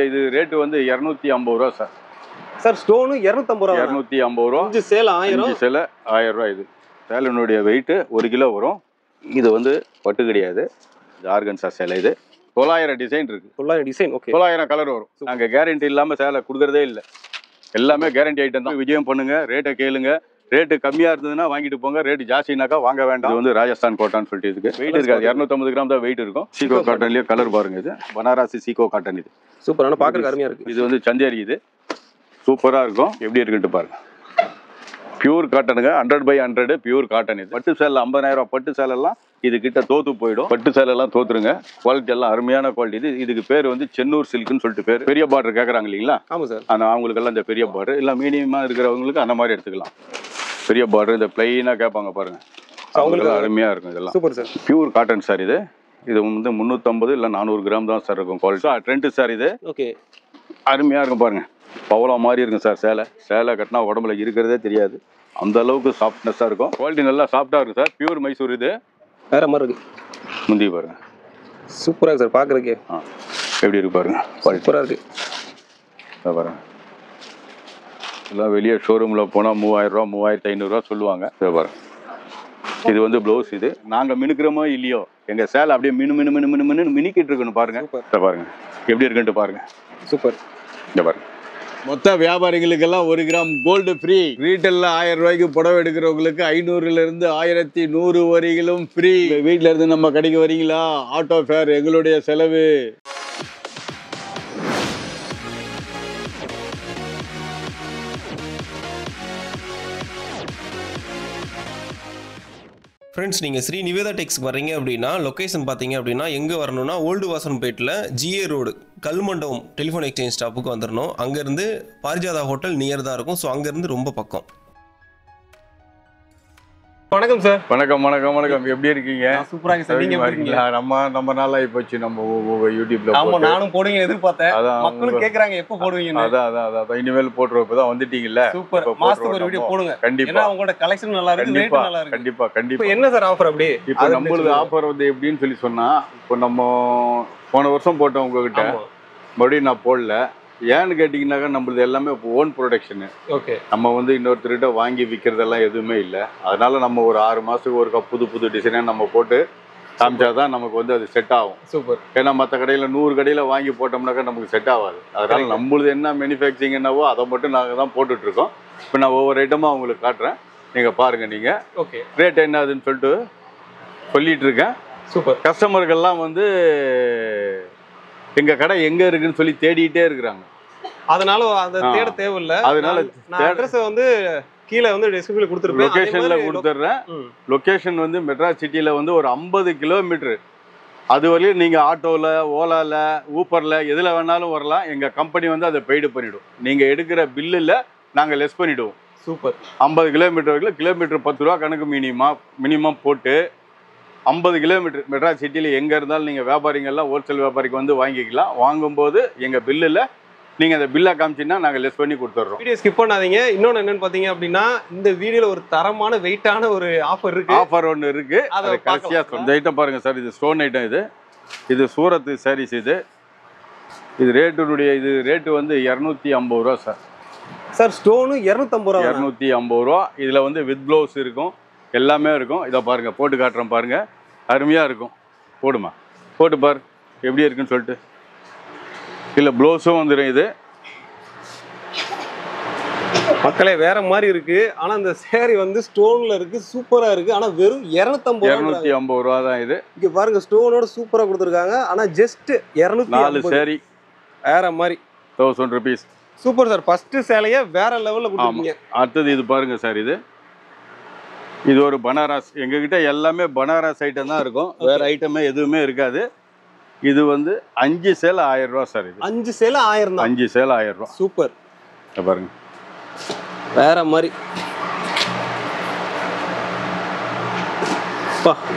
இது ரேட்டு வந்து 250 ரூபா சார். சார் ஸ்டோனு 250 ரூபா. 250 ரூபா. 5 சேலை 1000. 5 சேலை 1000 ரூபா. இது சேலைனுடைய வெயிட் 1 கிலோ வரும். இது வந்து பட்டு கிடையாது, இது ஆர்கன்சா சேலை. இது 900 டிசைன் இருக்கு. 900 டிசைன். ஓகே, 900 கலர் வரும். நாங்கள் கேரண்டி இல்லாமல் சேலை கொடுக்குறதே இல்லை. எல்லாமே கேரண்டி ஐட்டம் தான். விஜயம் பண்ணுங்க, ரேட்டை கேளுங்க. ரேட்டு கம்மியாக இருந்ததுன்னா வாங்கிட்டு போங்க, ரேட்டு ஜாஸ்தினாக்கா வாங்க வேண்டாம். இது வந்து ராஜஸ்தான் கோட்டான்னு சொல்லிட்டு இதுக்கு வெயிட் இருக்காது. 250 கிராம் தான் வெயிட் இருக்கும். சீகோ காட்டன்லேயே கலர் பாருங்க. இது பனாரசி சீகோ காட்டன். இது சூப்பர், ஆனால் பார்க்கறதுக்கு அருமையாக இருக்குது. இது வந்து சந்தேரி. இது சூப்பராக இருக்கும். எப்படி இருக்குன்ட்டு பாருங்க. பியூர் காட்டனுங்க, 100/100 பியூர் காட்டன். இது பட்டு சேலை 50,000 ரூபா பட்டு சேலைலாம் இது கிட்ட தோத்து போயிடும். பட்டு சேலைலாம் தோத்துருங்க. குவாலிட்டி எல்லாம் அருமையான குவாலிட்டி. இது இதுக்கு பேர் வந்து சென்னூர் சில்க்னு சொல்லிட்டு பேர். பெரிய பார்டர் கேட்குறாங்க இல்லைங்களா? ஆமாம் சார். ஆனால் அவங்களுக்கெல்லாம் இந்த பெரிய பார்டர் இல்லை, மீடியமாக இருக்கிறவங்களுக்கு அந்த மாதிரி எடுத்துக்கலாம். பெரிய பார்டர் இந்த பிளைனாக கேட்பாங்க பாருங்க, அவங்களுக்கு அருமையாக இருக்கும். இதெல்லாம் super sir. Pure cotton sir. இது இது வந்து 350 இல்லை 400 கிராம் தான் சார் இருக்கும் குவாலிட்டி. Trend sir. இது ஓகே, அருமையாக இருக்கும் பாருங்க. பவளம் மாதிரி இருக்கும் சார். சேலை கட்டினா உடம்புல இருக்கிறதே தெரியாது, அந்த அளவுக்கு சாஃப்ட்னஸாக இருக்கும். குவாலிட்டி நல்லா சாஃப்டாக இருக்கும் சார். பியூர் மைசூர். இது வேற மாதிரி இருக்கு. முந்தி பாருங்க, சூப்பராக இருக்கு சார் பார்க்குறதுக்கே. எப்படி இருக்கு பாருங்க, சூப்பராக இருக்கு பாருங்க. எல்லாம் வெளியே ஷோரூமில் போனால் 3000 ரூபா 3500 ரூபா சொல்லுவாங்க. பாருங்க, இது வந்து ப்ளவுஸ். இது நாங்கள் மினுக்கிறோமோ இல்லையோ, எங்கள் சேலை அப்படியே மினு மினிக்கிட்டு இருக்குன்னு பாருங்க. பாருங்க எப்படி இருக்குன்ட்டு பாருங்க. சூப்பர். இந்த பாருங்க, மொத்த வியாபாரிகளுக்கெல்லாம் 1 கிராம் கோல்டு ஃப்ரீ. ரீட்டெயிலில் 1000 ரூபாய்க்கு புடவை எடுக்கிறவங்களுக்கு 500லேருந்து 1100 வரையிலும் ஃப்ரீ. வீட்டில் இருந்து நம்ம கடைக்கு வரீங்களா? ஆட்டோ ஃபேர் எங்களுடைய செலவு. ஃப்ரெண்ட்ஸ், நீங்கள் ஸ்ரீ நிவேதா டெக்ஸ்க்கு வரீங்க அப்படின்னா லொக்கேஷன் பார்த்தீங்க அப்படின்னா எங்கே வரணும்னா ஓல்டு வாசன்பேட்டில் GA road Kalmandapam telephone exchange ஸ்டாப்புக்கு வந்துடணும். அங்கேருந்து பாரிஜாதா ஹோட்டல் நியர் தான் இருக்கும். ஸோ அங்கேருந்து ரொம்ப பக்கம். வணக்கம் சார். வணக்கம் வணக்கம் வணக்கம். எப்படி இருக்கீங்க? சூப்பராக சார். நீங்கள் இருக்கீங்களா? நம்ம நாளாகி போச்சு. நம்ம யூடியூப்ல. ஆமாம், நானும் போடுவீங்க எதிர்பார்த்தேன். மக்களும் கேட்குறாங்க எப்போ போடுவீங்க. அதான் இனிமேல் போட்டுருவோம். இப்போ தான் வந்துட்டீங்கல்ல. சூப்பர். மாசத்துக்கு ஒரு வீடியோ போடுங்க. கண்டிப்பா. உங்களோட கலெக்ஷன் நல்லா இருக்கு, ரேட் நல்லா இருக்கு. கண்டிப்பா கண்டிப்பா. என்ன சார் ஆஃபர்? அப்படி இப்போ நம்மளுக்கு ஆஃபர் வந்து எப்படின்னு சொல்லி சொன்னா, இப்போ நம்ம போன வருஷம் போட்டோம் உங்ககிட்ட, மறுபடியும் நான் போடல. ஏன்னு கேட்டிங்கன்னாக்கா நம்மளது எல்லாமே ஓன் ப்ரொடக்ஷனு. ஓகே. நம்ம வந்து இன்னொருத்தர்கிட்ட வாங்கி விற்கிறதெல்லாம் எதுவுமே இல்லை. அதனால நம்ம ஒரு 6 மாதத்துக்கு ஒரு புது டிசைனாக நம்ம போட்டு காமிச்சாதான் நமக்கு வந்து அது செட் ஆகும். சூப்பர். ஏன்னா மற்ற கடையில் 100 கடையில் வாங்கி போட்டோம்னாக்கா நமக்கு செட் ஆகாது. அதனால நம்மளுது என்ன மேனுஃபேக்சரிங் என்னவோ அதை மட்டும் நாங்கள் தான் போட்டுட்ருக்கோம். இப்போ நான் ஒவ்வொரு ஐட்டமாக உங்களுக்கு காட்டுறேன், நீங்கள் பாருங்கள். நீங்கள் ஓகே ரேட் என்ன ஆகுதுன்னு சொல்லிட்டு சொல்லிகிட்டு இருக்கேன். சூப்பர். கஸ்டமர்கள்லாம் வந்து எங்கள் கடை எங்கே இருக்குன்னு சொல்லி தேடிட்டே இருக்கிறாங்க. அதனால அந்த தேட தேவையில்லை. அதனால நான் அட்ரஸ் வந்து கீழே வந்து டிஸ்கிரிப்ஷன்ல கொடுத்துருப்பேன். லொகேஷன்ல கொடுத்துட்றேன். லொகேஷன் வந்து மெட்ராஸ் சிட்டியில் வந்து ஒரு 50 கிலோமீட்டர். அது வரையும் நீங்கள் ஆட்டோவில், ஓலாவில், ஊப்பரில் எதில் வேணாலும் வரலாம். எங்கள் கம்பெனி வந்து அதை பெய்டு பண்ணிவிடும். நீங்கள் எடுக்கிற பில்லில் நாங்கள் லெஸ் பண்ணிவிடுவோம். சூப்பர். 50 கிலோமீட்டர் வரைக்கும் கிலோமீட்டர் 10 ரூபா கணக்கு மினிமம் போட்டு 50 கிலோமீட்டர் மெட்ராஸ் சிட்டியில் எங்கே இருந்தாலும் நீங்கள் வியாபாரிங்கள்லாம் ஹோல்சேல் வியாபாரிக்கு வந்து வாங்கிக்கலாம். வாங்கும்போது எங்கள் பில்லில் நீங்கள் அந்த பில்லை காமிச்சின்னா நாங்கள் லெஸ் பண்ணி கொடுத்துட்றோம். வீடியோ ஸ்கிப் பண்ணாதீங்க. இன்னொன்று என்னென்னு பார்த்தீங்க அப்படின்னா, இந்த வீடியோவில் ஒரு தரமான வெயிட்டான ஒரு ஆஃபர் இருக்குது. ஆஃபர் ஒன்று இருக்குது, அதை கடைசியாக இந்த ஐட்டம் பாருங்கள் சார். இது ஸ்டோன் ஐட்டம். இது சூரத்து சாரீஸ். இது ரேட்டு வந்து 250 ரூபா சார். சார் ஸ்டோனு 250 ரூபா. 250 ரூபா. இதில் வந்து வித் ப்ளவுஸ் இருக்கும், எல்லாமே இருக்கும். இதை பாருங்கள், போட்டு காட்டுறேன் பாருங்கள். அருமையாக இருக்கும். போடுமா, போட்டு பாரு எப்படி இருக்குன்னு சொல்லிட்டு. இல்லை ப்ளவுஸும் வந்துடும். இது மக்களே வேற மாதிரி இருக்கு. ஆனால் இந்த சேரீ வந்து ஸ்டோனில் இருக்கு, சூப்பராக இருக்கு. ஆனால் வெறும் 250 ரூபா தான். இது இங்கே பாருங்க, ஸ்டோனோட சூப்பராக கொடுத்துருக்காங்க. ஆனால் ஜஸ்ட் 204 சேரீ வேற மாதிரி 1000 ருபீஸ். Super sir. ஃபர்ஸ்ட் சேலையை வேற லெவலில் கொடுத்துருக்கீங்க. அடுத்தது இது பாருங்க சார். இது ஒரு பனாரஸ். எங்ககிட்ட எல்லாமே பனாரஸ் ஐட்டம் தான் இருக்கும், வேற ஐட்டமே எதுவுமே இருக்காது. இது வந்து 5 சேலை 1000 ரூபா சார். இது 5 சேலை 1000 தான். 5 சேலை 1000 ரூபா. சூப்பர். பாருங்க வேற மாதிரி.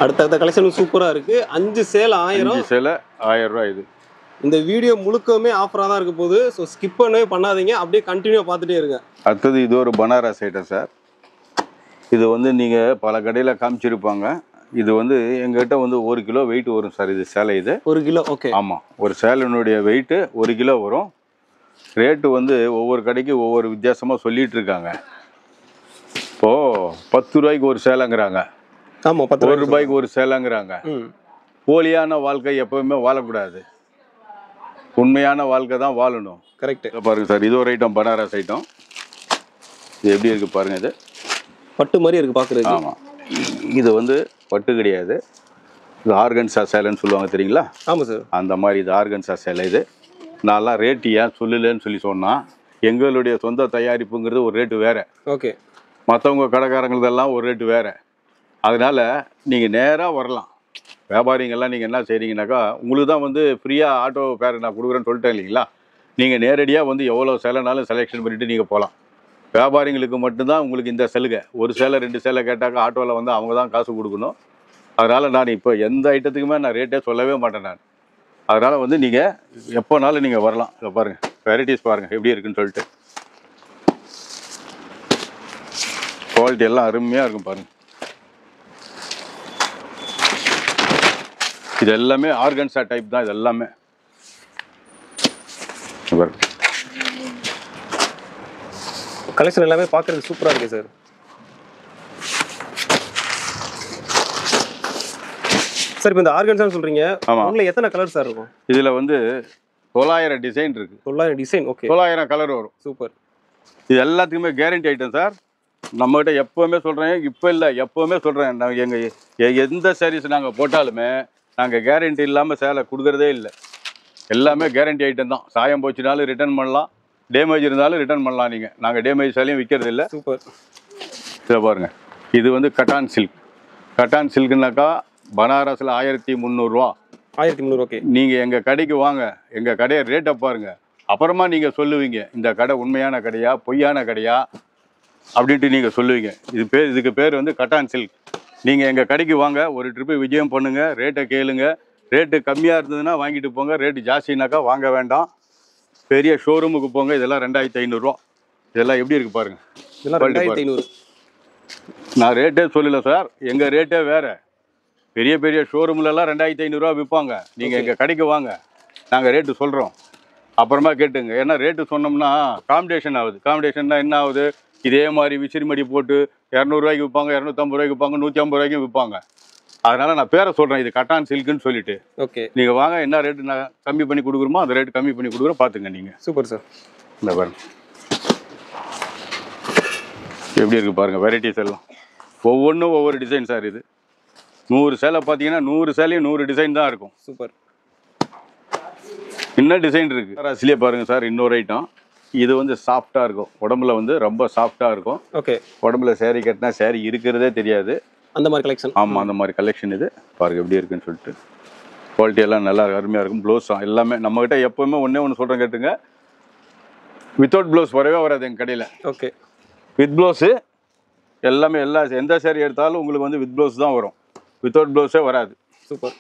அடுத்த கலெக்ஷன் சூப்பரா இருக்கு. 5 சேலை 1000. 5 சேலை 1000 ரூபா. இந்த வீடியோ முழுக்கவுமே ஆஃபராக தான் இருக்க போகுது. ஸோ ஸ்கிப் பண்ணவே பண்ணாதீங்க, அப்படியே கண்டினியூ பார்த்துட்டே இருங்க. அடுத்தது இது ஒரு பனாரஸ் ஐட்டம் சார். இது வந்து நீங்கள் பல கடையில் காமிச்சிருப்பாங்க. இது வந்து எங்ககிட்ட வந்து 1 கிலோ வெயிட் வரும் சார். இது சேலை இது 1 கிலோ. ஓகே. ஆமாம், ஒரு சேலையினுடைய வெயிட்டு 1 கிலோ வரும். ரேட்டு வந்து ஒவ்வொரு கடைக்கு ஒவ்வொரு வித்தியாசமாக சொல்லிட்டு இருக்காங்க. இப்போது 10 ரூபாய்க்கு ஒரு சேலைங்கிறாங்க. ஆமாம், 10 ரூபாய்க்கு ஒரு சேலைங்கிறாங்க. போலியான வாழ்க்கை எப்பவுமே வாழக்கூடாது. உண்மையான வாழ்க்கை தான் வாழணும். கரெக்ட். பாருங்கள் சார், இது ஒரு ஐட்டம், பனாரஸ் ஐட்டம். இது எப்படி இருக்குது பாருங்கள். இது பட்டு மாதிரி இருக்குது பார்க்குறது. ஆமாம், இது வந்து பட்டு கிடையாது. இது ஆர்கன்ஸா சேலைன்னு சொல்லுவாங்க தெரியுங்களா? ஆமாம் சார். அந்த மாதிரி இது ஆர்கன்ஸா சேலை. இது நான்லாம் ரேட்டு ஏன் சொல்லலைன்னு சொன்னால், எங்களுடைய சொந்த தயாரிப்புங்கிறது ஒரு ரேட்டு வேறு. ஓகே. மற்றவங்க கடைக்காரங்களதெல்லாம் ஒரு ரேட்டு வேறு. அதனால் நீங்கள் நேராக வரலாம். வியாபாரிங்கெல்லாம் நீங்கள் என்ன செய்கிறீங்கனாக்கா, உங்களுக்கு தான் வந்து ஃப்ரீயாக ஆட்டோ ஃபேர் நான் கொடுக்குறேன்னு சொல்லிட்டேன் இல்லைங்களா? நீங்கள் நேரடியாக வந்து எவ்வளோ சேலைனாலும் செலெக்ஷன் பண்ணிவிட்டு நீங்கள் போகலாம். வியாபாரிங்களுக்கு மட்டும்தான் உங்களுக்கு இந்த சலுகை. ஒரு சேலை 2 சேலை கேட்டாக்கா ஆட்டோவில் வந்து அவங்க தான் காசு கொடுக்கணும். அதனால் நான் இப்போ எந்த ஐட்டத்துக்குமே நான் ரேட்டே சொல்லவே மாட்டேன் நான். அதனால் வந்து நீங்கள் எப்போனாலும் நீங்கள் வரலாம். இதை பாருங்கள், வெரைட்டிஸ் பாருங்கள் எப்படி இருக்குன்னு சொல்லிட்டு. குவாலிட்டி எல்லாம் அருமையாக இருக்கும் பாருங்கள். இது எல்லாமே ஆர்கன்ஸா டைப் தான். இது எல்லாமே பாருங்க. கலெக்ஷன் எல்லாமே பார்க்குறதுக்கு சூப்பராக இருக்குது சார். சார் இப்போ இந்த ஆர்கன்ஸான்னு சொல்கிறீங்க. ஆமாம். உங்களில் எத்தனை கலர் சார் இருக்கும்? இதில் வந்து 900 டிசைன் இருக்குது. 900 டிசைன். ஓகே. 900 கலர் வரும். சூப்பர். இது எல்லாத்துக்குமே கேரண்டி ஐட்டம் சார். நம்மகிட்ட எப்போவுமே சொல்கிறேன், இப்போ இல்லை எப்போவுமே சொல்கிறேன், நாங்கள் எந்த சாரீஸ் நாங்கள் போட்டாலுமே நாங்கள் கேரண்டி இல்லாமல் சேலை கொடுக்குறதே இல்லை. எல்லாமே கேரண்டி ஐட்டம் தான். சாயம் போச்சுனாலும் ரிட்டர்ன் பண்ணலாம், டேமேஜ் இருந்தாலும் ரிட்டர்ன் பண்ணலாம். நாங்கள் டேமேஜ் சேலையும் விற்கிறது இல்லை. சூப்பர். இதை பாருங்கள், இது வந்து கட்டான் சில்க். கட்டான் சில்க்குனாக்கா பனாரஸில் 1300 ரூபா. 1300. ஓகே. நீங்கள் எங்கள் கடைக்கு வாங்க, எங்கள் கடையை ரேட்டை பாருங்கள், அப்புறமா நீங்கள் சொல்லுவீங்க இந்த கடை உண்மையான கடையா பொய்யான கடையா அப்படின்ட்டு நீங்கள் சொல்லுவீங்க. இதுக்கு பேர் வந்து கட்டான் சில்க். நீங்கள் எங்கள் கடைக்கு வாங்க, ஒரு ட்ரிப்பு விஜயம் பண்ணுங்கள், ரேட்டை கேளுங்க. ரேட்டு கம்மியாக இருந்ததுன்னா வாங்கிட்டு போங்க, ரேட்டு ஜாஸ்தினாக்கா வாங்க வேண்டாம். பெரிய ஷோரூமுக்கு போங்க. இதெல்லாம் 2500 ரூபா. இதெல்லாம் எப்படி இருக்குது பாருங்கள். இதெல்லாம் 2500. நான் ரேட்டே சொல்லலை சார், எங்கள் ரேட்டே வேறு. பெரிய பெரிய ஷோரூம்லலாம் 2500 ரூபா விற்பாங்க. நீங்கள் எங்கள் கடைக்கு வாங்க, நாங்கள் ரேட்டு சொல்கிறோம், அப்புறமா கேட்டுங்க. ஏன்னா ரேட்டு சொன்னோம்னா காம்படிஷன் ஆகுது. காம்படிஷன்னா என்ன ஆகுது, இதே மாதிரி விசிறிமடி போட்டு 200 ரூபாய்க்கு விற்பாங்க, 250 ரூபாய்க்கு விற்பாங்க, 150 ரூபாய்க்கும் விற்பாங்க. அதனால் நான் பேரை சொல்கிறேன், இது கட்டான் சில்க்குன்னு சொல்லிட்டு. ஓகே. நீங்கள் வாங்க, என்ன ரேட்டு நான் கம்மி பண்ணி கொடுக்குறோமோ அந்த ரேட்டு கம்மி பண்ணி கொடுக்குறோம், பார்த்துங்க நீங்கள். Super sir. இந்த பாருங்க எப்படி இருக்குது பாருங்கள். வெரைட்டிஸ் எல்லாம் ஒவ்வொன்றும் ஒவ்வொரு டிசைன் சார். இது 100 சேலை பார்த்தீங்கன்னா 100 சேலையும் 100 டிசைன் தான் இருக்கும். சூப்பர். இன்னும் டிசைன் இருக்குது சார். அசிலே பாருங்கள் சார், இன்னொரு ஐட்டம். இது வந்து சாஃப்டாக இருக்கும், உடம்புல வந்து ரொம்ப சாஃப்டாக இருக்கும். ஓகே. உடம்புல சேரீ கட்டினா சேரீ இருக்கிறதே தெரியாது. அந்த மாதிரி கலெக்ஷன். ஆமாம், அந்த மாதிரி கலெக்ஷன். இது பாருங்கள் எப்படி இருக்குன்னு சொல்லிட்டு. குவாலிட்டி எல்லாம் நல்லா அருமையாக இருக்கும். ப்ளவுஸ் எல்லாமே நம்மக்கிட்ட எப்போவுமே ஒன்று சொல்கிறேன் கேட்டுங்க, வித்தவுட் ப்ளவுஸ் வரவே வராது எங்கள் கடையில். ஓகே. வித் ப்ளவுஸு எல்லாமே எந்த சேரீ எடுத்தாலும் உங்களுக்கு வந்து வித் ப்ளவுஸ் தான் வரும், வித்தவுட் ப்ளவுஸே வராது. சூப்பர்.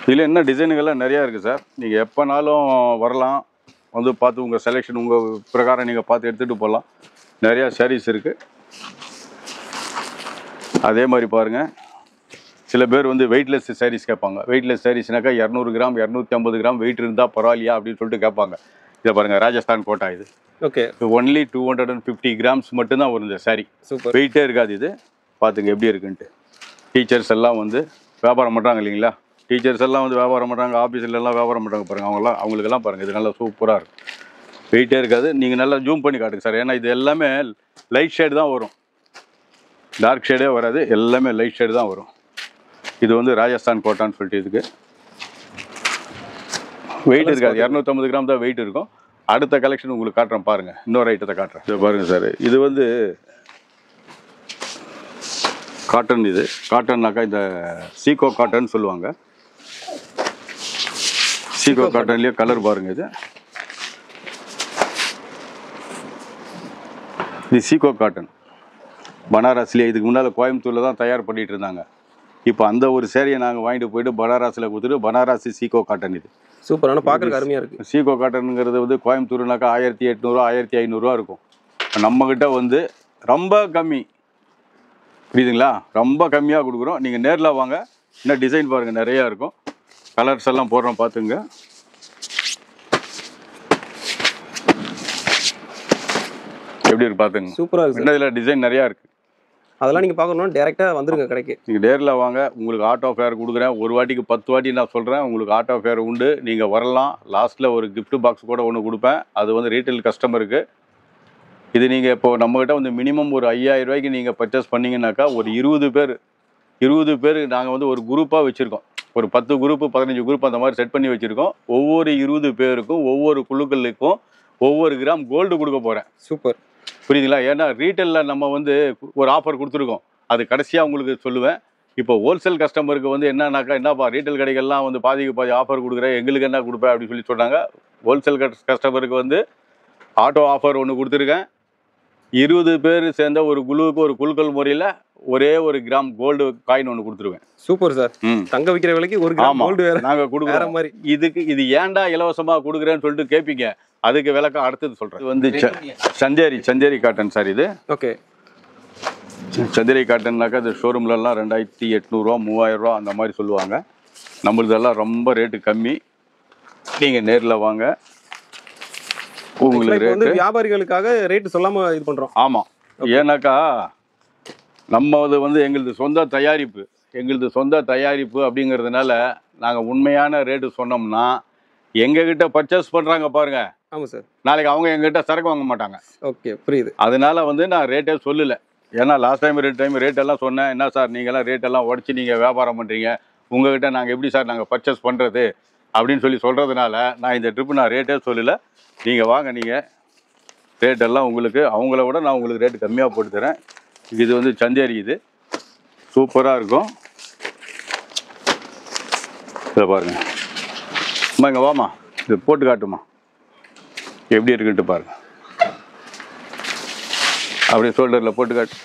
இதில் என்ன டிசைனுங்கள்லாம் நிறையா இருக்குது சார். நீங்கள் எப்போனாலும் வரலாம், வந்து பார்த்து உங்கள் செலெக்ஷன் உங்கள் பிரகாரம் நீங்கள் பார்த்து எடுத்துகிட்டு போகலாம். நிறையா சாரீஸ் இருக்குது. அதே மாதிரி பாருங்கள், சில பேர் வந்து வெயிட்லெஸ் சாரீஸ் கேட்பாங்க. வெயிட்லெஸ் சாரீஸ்னாக்கா 200 கிராம் 250 கிராம் வெயிட் இருந்தால் பரவாயில்லையா அப்படின்னு சொல்லிட்டு கேட்பாங்க. இதை பாருங்கள், ராஜஸ்தான் கோட்டா. இது ஓகே. ஒன்லி 250 கிராம்ஸ் மட்டும்தான் வரும் இந்த சாரீ. சூப்பர். வெயிட்டே இருக்காது. இது பார்த்துங்க எப்படி இருக்குன்ட்டு. டீச்சர்ஸ் எல்லாம் வந்து வியாபாரம் பண்ணுறாங்க இல்லைங்களா, டீச்சர்ஸ் எல்லாம் வந்து வியாபாரம் பண்ணுறாங்க, ஆஃபீஸ்லாம் வியாபாரம் பண்ணுறாங்க பாருங்கள், அவங்களுக்கெல்லாம் பாருங்கள். இது நல்லா சூப்பராக இருக்கும், வெயிட்டே இருக்காது. நீங்கள் நல்லா ஜூம் பண்ணி காட்டுங்க சார், ஏன்னா இது எல்லாமே லைட் ஷேடு தான் வரும், டார்க் ஷேடே வராது, எல்லாமே லைட் ஷேடு தான் வரும். இது வந்து ராஜஸ்தான் கோட்டான்னு சொல்லிட்டு இதுக்கு வெயிட் இருக்காது, 250 கிராம் தான் வெயிட் இருக்கும். அடுத்த கலெக்ஷன் உங்களுக்கு காட்டுறேன் பாருங்கள், இன்னொரு ஐட்டத்தை காட்டுறேன். இதை பாருங்கள் சார், இது வந்து காட்டன். இது காட்டன்னாக்கா இந்த சீகோ காட்டன் சொல்லுவாங்க. சீகோ காட்டன்லேயே கலர் பாருங்கள். இது சீகோ காட்டன் பனாரஸ்லேயே. இதுக்கு முன்னால் கோயம்புத்தூரில் தான் தயார் பண்ணிகிட்டு இருந்தாங்க. இப்போ அந்த ஒரு சேரியை நாங்கள் வாங்கிட்டு போயிட்டு பனாரஸில் கொடுத்துட்டு, பனாரசி சீகோ காட்டன். இது சூப்பரான, பார்க்குறதுக்கு அருமையாக இருக்குது. சீகோ காட்டனுங்கிறது வந்து கோயம்புத்தூர்னாக்கா 1800 1500 ரூபா இருக்கும். நம்மக்கிட்ட வந்து ரொம்ப கம்மி, புரியுதுங்களா? ரொம்ப கம்மியாக கொடுக்குறோம். நீங்கள் நேரில் வாங்க. இன்னும் டிசைன் பாருங்கள், நிறையா இருக்கும். கலர்ஸ் எல்லாம் போடுறோம், பார்த்துங்க. எப்படி இருக்கு பார்த்துங்க. சூப்பராக இருக்குது. இன்னதில் டிசைன் நிறையா இருக்குது. அதெல்லாம் நீங்கள் பார்க்கணும், டேரெக்டாக வந்துருங்க கடைக்கு. நீங்கள் நேரில் வாங்க, உங்களுக்கு ஆட்டோ ஃபேர் கொடுக்குறேன். ஒரு வாட்டிக்கு 10 வாட்டி நான் சொல்கிறேன், உங்களுக்கு ஆட்டோ ஃபேர் உண்டு. நீங்கள் வரலாம். லாஸ்ட்டில் ஒரு கிஃப்ட் பாக்ஸ் கூட ஒன்று கொடுப்பேன். அது வந்து ரீட்டைல் கஸ்டமருக்கு. இது நீங்கள் இப்போது நம்மக்கிட்ட வந்து மினிமம் ஒரு 5000 ரூபாய்க்கு நீங்கள் பர்ச்சேஸ் பண்ணிங்கனாக்கா ஒரு 20 பேர் நாங்கள் வந்து ஒரு குரூப்பாக வச்சுருக்கோம். ஒரு 10 குரூப்பு 15 குரூப் அந்த மாதிரி செட் பண்ணி வச்சுருக்கோம். ஒவ்வொரு 20 பேருக்கும் ஒவ்வொரு குழுக்களுக்கும் ஒவ்வொரு கிராம் கோல்டு கொடுக்க போகிறேன். சூப்பர், புரியுதுங்களா? ஏன்னா ரீட்டைலில் நம்ம வந்து ஒரு ஆஃபர் கொடுத்துருக்கோம், அது கடைசியாக உங்களுக்கு சொல்லுவேன். இப்போ ஹோல்சேல் கஸ்டமருக்கு வந்து என்னன்னாக்கா, என்னப்பா ரீட்டைல் கடைகள்லாம் வந்து பாதிக்கு பாதி ஆஃபர் கொடுக்குறேன், எங்களுக்கு என்ன கொடுப்பேன் அப்படின்னு சொல்லி சொன்னாங்க. ஹோல்சேல் கஸ்டமருக்கு வந்து ஆட்டோ ஆஃபர் ஒன்று கொடுத்துருக்கேன். 20 பேர் சேர்ந்த ஒரு குழுவுக்கு ஒரு குழுக்கள் முறையில் ஒரே ஒரு கிராம் கோல்டு காயின் ஒன்று கொடுத்துருவேன். Super sir. தங்க விற்கிற விலைக்கு ஒரு கிராம் கோல்டு வேற நாங்கள் கொடுக்குற மாதிரி. இது ஏன்டா இலவசமாக கொடுக்குறேன்னு சொல்லிட்டு கேட்பீங்க. அதுக்கு விளக்கம் அடுத்தது சொல்கிறேன். இது வந்து சந்தேரி காட்டன் சார். இது ஓகே. சந்தேரி காட்டன்னாக்கா இது ஷோரூம்லலாம் 2800 ரூபா 3000 ரூபா அந்த மாதிரி சொல்லுவாங்க. நம்மளதெல்லாம் ரொம்ப ரேட்டு கம்மி. நீங்கள் நேரில் வாங்க. உங்களுக்கு வந்து வியாபாரிகளுக்காக ரேட்டு சொல்லாமல் இது பண்ணுறோம். ஆமாம், ஏன்னாக்கா நம்மது வந்து எங்களது சொந்த தயாரிப்பு அப்படிங்கிறதுனால நாங்கள் உண்மையான ரேட்டு சொன்னோம்னா எங்ககிட்ட பர்ச்சேஸ் பண்ணுறாங்க பாருங்க. ஆமாம் சார். நாளைக்கு அவங்க எங்ககிட்ட சரக்கு வாங்க மாட்டாங்க. ஓகே, புரியுது. அதனால வந்து நான் ரேட்டே சொல்லலை. ஏன்னா லாஸ்ட் டைம் ரேட்டெல்லாம் சொன்னேன். என்ன சார் நீங்கள்லாம் ரேட்டெல்லாம் உடச்சி நீங்கள் வியாபாரம் பண்ணுறீங்க, உங்கள்கிட்ட நாங்கள் எப்படி சார் நாங்கள் பர்ச்சேஸ் பண்ணுறது அப்படின்னு சொல்கிறதுனால நான் இந்த ட்ரிப்பு நான் ரேட்டே சொல்லலை. நீங்கள் வாங்க, நீங்கள் ரேட்டெல்லாம் உங்களுக்கு அவங்கள விட நான் உங்களுக்கு ரேட்டு கம்மியாக போட்டு தரேன். இது வந்து சந்தேரி, இது சூப்பராக இருக்கும். இதை பாருங்கள். அம்மா இங்கே வாமா, இது போட்டு காட்டுமா எப்படி இருக்குன்ட்டு பாருங்க. அப்படியே ஷோல்டரில் போட்டு காட்டு,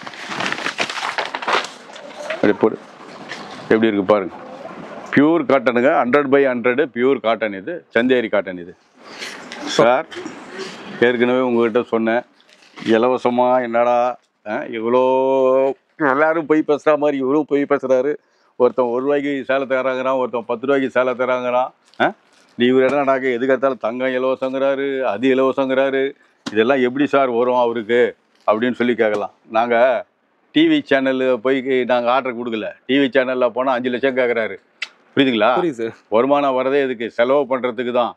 அப்படியே போடு, எப்படி இருக்கு பாருங்க. பியூர் காட்டனுங்க, 100/100 பியூர் காட்டன். இது சந்தேரி காட்டன். இது சார் ஏற்கனவே உங்கள்கிட்ட சொன்னேன், இலவசமாக என்னடா இவ்வளோ எல்லோரும் போய் பேசுகிற மாதிரி இவரும் போய் பேசுகிறாரு. ஒருத்தன் 1 ரூபாய்க்கு சேலை தராங்கிறான், ஒருத்தன் 10 ரூபாய்க்கு சேலை தராங்கிறான். இவர் என்னடாக்க எதுக்கத்தாலும் தங்கம் இலவசங்கிறாரு, அது இலவசங்கிறாரு. இதெல்லாம் எப்படி சார் வரும் அவருக்கு அப்படின்னு சொல்லி கேட்கலாம். நாங்கள் டிவி சேனல் போய் நாங்கள் ஆர்டர் கொடுக்கல. டிவி சேனலில் போனால் 5 லட்சம் கேட்குறாரு. புரியுதுங்களா? வருமானம் வரதே இதுக்கு, செலவு பண்ணுறதுக்கு தான்.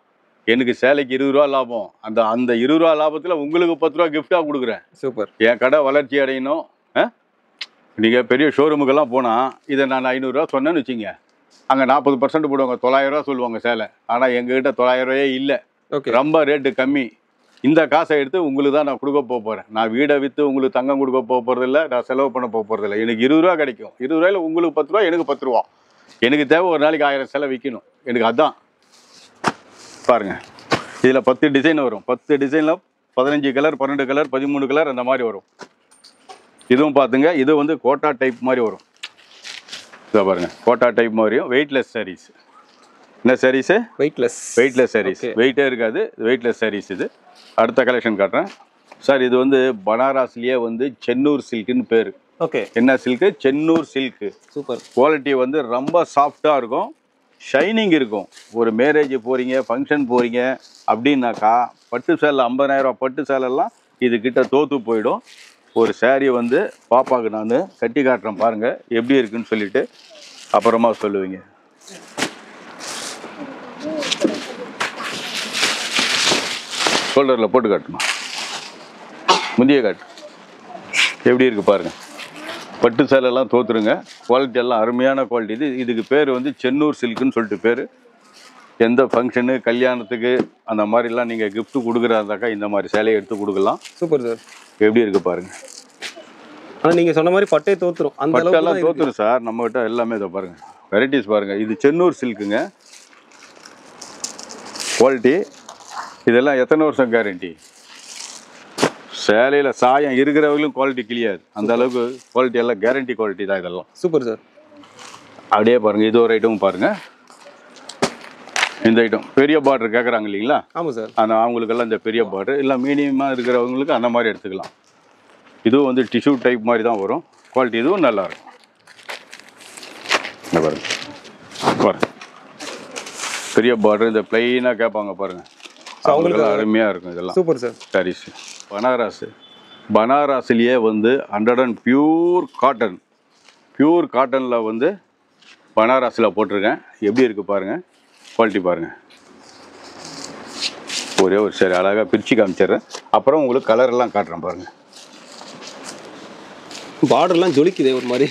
எனக்கு சேலைக்கு 20 ரூபா லாபம். அந்த 20 ரூபா லாபத்தில் உங்களுக்கு 10 ரூபா கிஃப்டாக கொடுக்குறேன். சூப்பர். என் கடை வளர்ச்சி அடையணும். நீங்கள் பெரிய ஷோரூமுக்கெல்லாம் போனால் இதை நான் 500 ரூபா சொன்னேன்னு வச்சுங்க, அங்கே 40% போடுவாங்க, 900 ரூபா சொல்லுவாங்க சேலை. ஆனால் எங்ககிட்ட 900 ரூபாயே இல்லை. ரொம்ப ரேட்டு கம்மி. இந்த காசை எடுத்து உங்களுக்கு தான் நான் கொடுக்க போகிறேன். நான் வீடை விற்று உங்களுக்கு தங்கம் கொடுக்க போகிறதில்ல, நான் செலவு பண்ண போகிறதில்ல. எனக்கு 20 ரூபா கிடைக்கும். 20 ரூபாயில் உங்களுக்கு 10 ரூபா, எனக்கு 10 ரூபா. எனக்கு தேவை ஒரு நாளைக்கு 1000 சேலை விற்கணும். எனக்கு அதுதான். பாருங்கள், இதில் 10 டிசைன் வரும். 10 டிசைனில் 15 கலர் 12 கலர் 13 கலர் அந்த மாதிரி வரும். இதுவும் பார்த்துங்க, இது வந்து கோட்டா டைப் மாதிரி வரும். இதை பாருங்கள், கோட்டா டைப் மாதிரியும் வெயிட்லெஸ் சாரீஸ். என்ன சாரீஸு? வெயிட்லெஸ் சாரீஸ். வெயிட்டே இருக்காது, வெயிட்லெஸ் சாரீஸ். இது அடுத்த கலெக்ஷன் காட்டுறேன் சார். இது வந்து பனாரஸ்லேயே வந்து சென்னூர் சில்க்குன்னு பேர். ஓகே. என்ன silk? Chennur silk. Super. Quality வந்து ரொம்ப சாஃப்டாக இருக்கும், ஷைனிங் இருக்கும். ஒரு மேரேஜ் போகிறீங்க, ஃபங்க்ஷன் போகிறீங்க அப்படின்னாக்கா பட்டு சேலை 50000 ரூபா பட்டு சேலைலாம் இது கிட்ட தோற்று போயிடும். ஒரு சேரீ வந்து பாப்பாவுக்கு நான் கட்டி காட்டுறேன் பாருங்கள் எப்படி இருக்குன்னு சொல்லிட்டு அப்புறமா சொல்லுவீங்க. ஷோல்டரில் போட்டு காட்டுமா, முந்திய காட்டு, எப்படி இருக்குது பாருங்கள். பட்டு சேலைலாம் தோற்றுருங்க. குவாலிட்டி எல்லாம் அருமையான குவாலிட்டி. இதுக்கு பேர் வந்து சென்னூர் சில்க்குன்னு சொல்லிட்டு பேர். எந்த ஃபங்க்ஷனு கல்யாணத்துக்கு அந்த மாதிரிலாம் நீங்கள் கிஃப்ட் கொடுக்குறாந்தாக்கா இந்த மாதிரி சேலையை எடுத்து கொடுக்கலாம். Super sir. எப்படி இருக்குது பாருங்கள். ஆனால் நீங்கள் சொன்ன மாதிரி பட்டே தோற்றுரும், அந்த பட்டெல்லாம் தோற்றுரும் சார். நம்மகிட்ட எல்லாமே இதை பாருங்கள், வெரைட்டிஸ் பாருங்கள். இது சென்னூர் சில்க்குங்க. குவாலிட்டி இதெல்லாம் எத்தனை வருஷம் கேரண்டி. சேலையில் சாயம் இருக்கிறவங்களும் குவாலிட்டி கிளியாது, அந்த அளவுக்கு குவாலிட்டி எல்லாம் கேரண்டி குவாலிட்டி தான் இதெல்லாம். Super sir. அப்படியே பாருங்கள், இது ஒரு ஐட்டமும் பாருங்கள். இந்த ஐட்டம் பெரிய பார்டர் கேட்குறாங்க இல்லைங்களா? ஆமாம் சார். ஆனால் அவங்களுக்கெல்லாம் இந்த பெரிய பார்டர் இல்லை, மீடியமாக இருக்கிறவங்களுக்கு அந்த மாதிரி எடுத்துக்கலாம். இதுவும் வந்து டிஷ்யூ டைப் மாதிரி தான் வரும். குவாலிட்டி இதுவும் நல்லாயிருக்கும். இந்த பாருங்க பாருங்க, பெரிய பார்டர். இந்த பிளைனாக கேட்பாங்க பாருங்கள், அவங்களுக்கு அருமையாக இருக்கும் இதெல்லாம். Super sir. சாரீஸ் பனாரஸ்லேயே வந்து 100% பியூர் காட்டன். பியூர் காட்டனில் வந்து பனாரஸில் போட்டிருக்கேன். எப்படி இருக்குது பாருங்கள், குவாலிட்டி பாருங்கள். ஒரே ஒரு சரி அழகாக பிரித்து காமிச்சிடுறேன், அப்புறம் உங்களுக்கு கலரெல்லாம் காட்டுறேன் பாருங்கள். பார்டர்லாம் ஜொலிக்குதே ஒரு மாதிரி.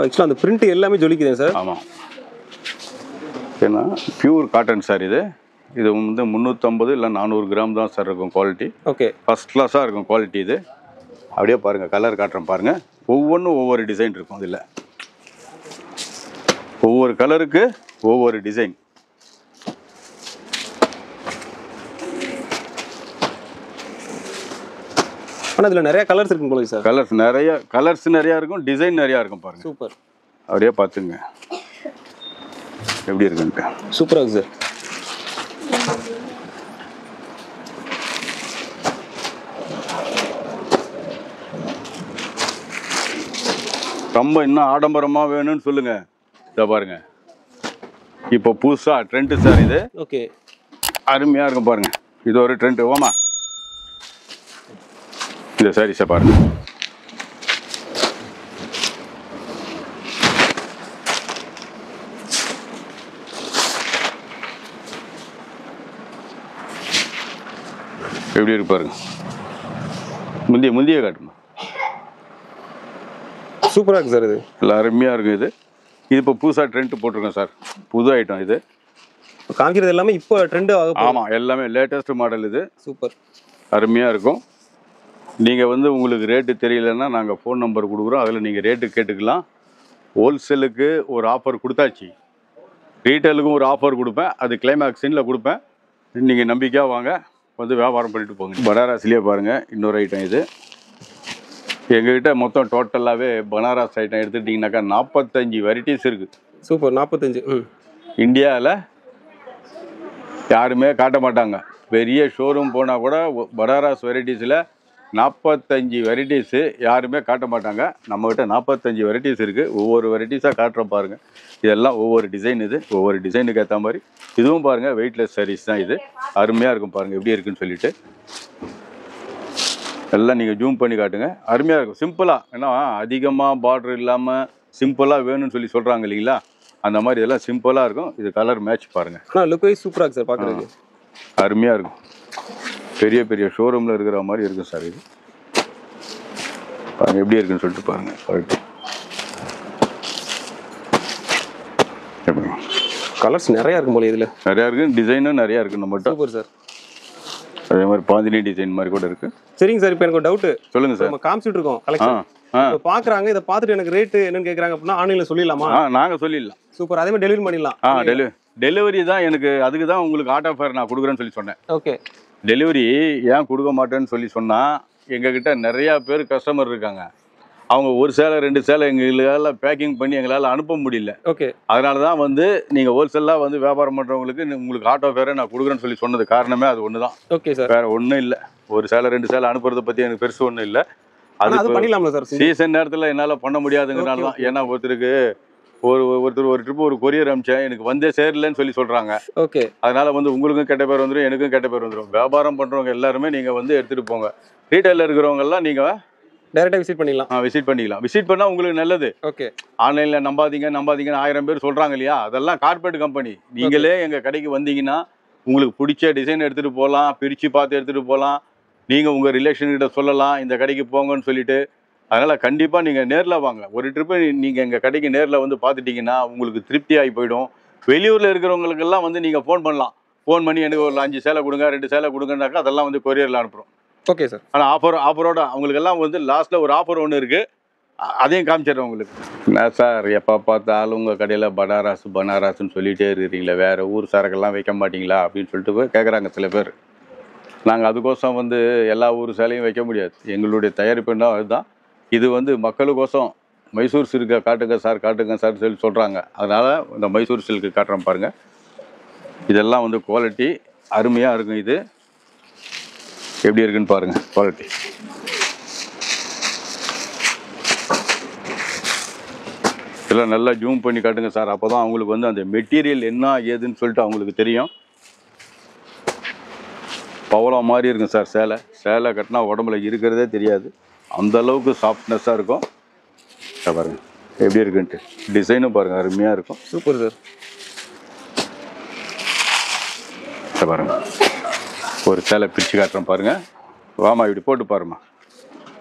ஆக்சுவலாக அந்த பிரிண்ட் எல்லாமே ஜொலிக்குதே சார். ஆமாம், ஏன்னா பியூர் காட்டன் சார் இது. இது வந்து 350 இல்லை 400 கிராம் தான் சார் இருக்கும் குவாலிட்டி. ஓகே, ஃபஸ்ட் கிளாஸாக இருக்கும் குவாலிட்டி இது. அப்படியே பாருங்கள், கலர் காட்டுறேன் பாருங்கள். ஒவ்வொன்றும் ஒவ்வொரு டிசைன் இருக்கும் இதில். ஒவ்வொரு கலருக்கு ஒவ்வொரு டிசைன். ஆனால் இதில் நிறைய கலர்ஸ் இருக்கும் போல சார். கலர்ஸ் நிறையா இருக்கும், டிசைன் நிறையா இருக்கும் பாருங்கள். சூப்பர். அப்படியே பார்த்துங்க எப்படி இருக்குன்ட்டு. சூப்பராக இருக்கு சார். ரொம்ப இன்னும் ஆடம்பரமாக வேணும்னு சொல்லுங்கள். இதை பாருங்க, இப்போ புதுசாக ட்ரெண்டு சார் இது. ஓகே, அருமையாக இருக்கும் பாருங்கள். இது ஒரு ட்ரெண்டு. ஓமா, இந்த சாரீஸை பாருங்க. எப்படி இருக்கு பாருங்க. முந்திய காட்டுமா. சூப்பராக இருக்குது சார். இது எல்லாம் அருமையாக இருக்குது. இது இப்போ புதுசாக ட்ரெண்ட் போட்டிருக்கோம் சார். புது ஐட்டம் இது. காமிக்கிறது எல்லாமே இப்போ ட்ரெண்டு ஆகும். ஆமாம், எல்லாமே லேட்டஸ்ட் மாடல் இது. சூப்பர், அருமையாக இருக்கும். நீங்கள் வந்து உங்களுக்கு ரேட்டு தெரியலன்னா நாங்கள் ஃபோன் நம்பர் கொடுக்குறோம், அதில் நீங்கள் ரேட்டு கேட்டுக்கலாம். ஹோல்சேலுக்கு ஒரு ஆஃபர் கொடுத்தாச்சு, ரீட்டைலுக்கும் ஒரு ஆஃபர் கொடுப்பேன். அது கிளைமேக்ஸினில் கொடுப்பேன். நீங்கள் நம்பிக்கையாக வாங்க, வந்து வியாபாரம் பண்ணிட்டு போங்க. பனாரஸ்லேயே பாருங்கள் இன்னொரு ஐட்டம் இது. எங்ககிட்ட மொத்தம் டோட்டலாகவே பனாரஸ் ஐட்டம் எடுத்துக்கிட்டிங்கனாக்கா 45 வெரைட்டிஸ் இருக்குது. சூப்பர். 45. இந்தியாவில் யாருமே காட்ட மாட்டாங்க. பெரிய ஷோரூம் போனால் கூட பனாரஸ் வெரைட்டிஸில் 45 வெரைட்டிஸு யாருமே காட்ட மாட்டாங்க. நம்மக்கிட்ட 45 வெரைட்டிஸ் இருக்குது. ஒவ்வொரு வெரைட்டிஸாக காட்டுற பாருங்கள். இதெல்லாம் ஒவ்வொரு டிசைன். இது ஒவ்வொரு டிசைனுக்கு ஏற்ற மாதிரி. இதுவும் பாருங்கள் வெயிட்லெஸ் சாரீஸ் தான் இது. அருமையாக இருக்கும் பாருங்கள் எப்படி இருக்குன்னு சொல்லிட்டு. எல்லாம் நீங்கள் ஜூம் பண்ணி காட்டுங்க. அருமையாக இருக்கும், சிம்பிளாக. ஏன்னா அதிகமாக பார்டர் இல்லாமல் சிம்பிளாக வேணும்னு சொல்லி சொல்கிறாங்க இல்லைங்களா, அந்த மாதிரி இதெல்லாம் சிம்பிளாக இருக்கும். இது கலர் மேட்ச் பாருங்கள். ஆனால் லுக் வைஸ் சூப்பராக இருக்குது சார் பார்க்குறதுக்கு. அருமையாக இருக்கும். பெரிய பெரிய ஷோரூமில் இருக்கிற மாதிரி இருக்கும் சார் இது. பாருங்கள் எப்படி இருக்குன்னு சொல்லிட்டு பாருங்கள். குவாலிட்டி கலர்ஸ் நிறையா இருக்கும் போல இதில். நிறையா இருக்குது, டிசைனும் நிறையா இருக்குது நம்மகிட்ட. Super sir. அதே மாதிரி பாந்தினி டிசைன் மாதிரி கூட இருக்குது. சரிங்க சார், இப்போ எனக்கு ஒரு டவுட்டு. சொல்லுங்கள் சார். நம்ம காமிச்சிட்டு இருக்கோம் கலெக்ஷன். இப்போ பார்க்குறாங்க, இதை பார்த்துட்டு எனக்கு ரேட்டு என்னன்னு கேட்குறாங்க அப்படின்னா ஆன்லைனில் சொல்லிடலாமா? நாங்கள் சொல்லிடலாம். சூப்பர். அதே மாதிரி டெலிவரி பண்ணிடலாம். டெலிவரி தான் எனக்கு, அதுக்கு தான் உங்களுக்கு ஆட்டோ ஃபேர் நான் கொடுக்குறேன்னு சொல்லி சொன்னேன். ஓகே. டெலிவரி ஏன் கொடுக்க மாட்டேன்னு சொல்லி சொன்னால், எங்ககிட்ட நிறையா பேர் கஸ்டமர் இருக்காங்க. அவங்க ஒரு சேலை 2 சேலை எங்களால் பேக்கிங் பண்ணி எங்களால் அனுப்ப முடியல. ஓகே. அதனால தான் வந்து நீங்கள் ஹோல்சேலாக வந்து வியாபாரம் பண்ணுறவங்களுக்கு உங்களுக்கு ஆட்டோ ஃபேரை நான் கொடுக்குறேன்னு சொல்லி சொன்னது காரணமே அது ஒன்று தான். Okay sir. வேறு ஒன்றும் இல்லை. ஒரு சேலை 2 சேலை அனுப்புறதை பற்றி எனக்கு பெருசு ஒன்றும் இல்லை. அது பண்ணிடலாம்ல சார்? சீசன் நேரத்தில் என்னால் பண்ண முடியாதுங்கிறனால தான். ஏன்னா ஒருத்தர் ஒரு ட்ரிப்பு ஒரு கொரியர் அனுப்பிச்சேன், எனக்கு வந்தே சேரலன்னு சொல்லி சொல்கிறாங்க. ஓகே. அதனால் வந்து உங்களுக்கும் கெட்ட பேர் வந்துடும், எனக்கும் கெட்ட பேர் வந்துடும். வியாபாரம் பண்ணுறவங்க எல்லாருமே நீங்கள் வந்து எடுத்துகிட்டு போங்க. ரீட்டைலில் இருக்கிறவங்கெல்லாம் நீங்கள் டைரெக்டாக விசிட் பண்ணிக்கலாம். விசிட் பண்ணிக்கலாம். விசிட் பண்ணால் உங்களுக்கு நல்லது. ஓகே. ஆன்லைனில் நம்பாதீங்கன்னு 1000 பேர் சொல்கிறாங்க இல்லையா, அதெல்லாம் கார்பரேட் கம்பெனி. நீங்களே எங்கள் கடைக்கு வந்தீங்கன்னா உங்களுக்கு பிடிச்ச டிசைன் எடுத்துகிட்டு போகலாம், பிரித்து பார்த்து எடுத்துகிட்டு போகலாம். நீங்கள் உங்கள் ரிலேஷன்கிட்ட சொல்லலாம் இந்த கடைக்கு போங்கன்னு சொல்லிட்டு. அதனால் கண்டிப்பாக நீங்கள் நேரில் வாங்க. ஒரு ட்ரிப்பு நீங்கள் எங்கள் கடைக்கு நேரில் வந்து பார்த்துட்டிங்கன்னா உங்களுக்கு திருப்தியாகி போயிடும். வெளியூரில் இருக்கிறவங்களுக்கெல்லாம் வந்து நீங்கள் ஃபோன் பண்ணலாம். ஃபோன் பண்ணி எனக்கு ஒரு 5 சேலை கொடுங்க, 2 சேலை கொடுங்கன்னாக்கா அதெல்லாம் வந்து கொரியரில் அனுப்புகிறோம். Okay sir. ஆனால் ஆஃபரோட அவங்களுக்கெல்லாம் வந்து லாஸ்ட்டில் ஒரு ஆஃபர் ஒன்று இருக்குது, அதையும் காமிச்சிடுறேன் உங்களுக்கு. என்ன சார் எப்போ பார்த்தாலும் உங்கள் கடையில் பனாரஸ்ன்னு சொல்லிகிட்டே இருக்கிறீங்களா, வேறு ஊர் சரக்கெல்லாம் வைக்க மாட்டிங்களா அப்படின்னு சொல்லிட்டு கேட்குறாங்க சில பேர். நாங்கள் அதுக்கோசம் வந்து எல்லா ஊர் சேலையும் வைக்க முடியாது. எங்களுடைய தயாரிப்பு என்ன அதுதான். இது வந்து மக்களுக்கோசம் மைசூர் சில்கை காட்டுங்க சார் சொல்லி சொல்கிறாங்க. அதனால் இந்த மைசூர் சில்க்கு காட்டுறேன் பாருங்கள். இதெல்லாம் வந்து குவாலிட்டி அருமையாக இருக்கும். இது எப்படி இருக்குன்னு பாருங்கள் குவாலிட்டி. இதெல்லாம் நல்லா ஜூம் பண்ணி காட்டுங்க சார். அப்போ தான் அவங்களுக்கு வந்து அந்த மெட்டீரியல் என்ன ஏதுன்னு சொல்லிட்டு அவங்களுக்கு தெரியும். பவளா மாதிரி இருக்கும் சார் சேலை. சேலை கட்டினா உடம்புல இருக்கிறதே தெரியாது, அந்த அளவுக்கு சாஃப்ட்னஸாக இருக்கும். பாருங்க எப்படி இருக்குன்ட்டு. டிசைனும் பாருங்கள் அருமையாக இருக்கும். Super sir. பாருங்க ஒரு சேலை பிரித்து காட்டுறேன் பாருங்கள். வாமா இப்படி போட்டு பாருமா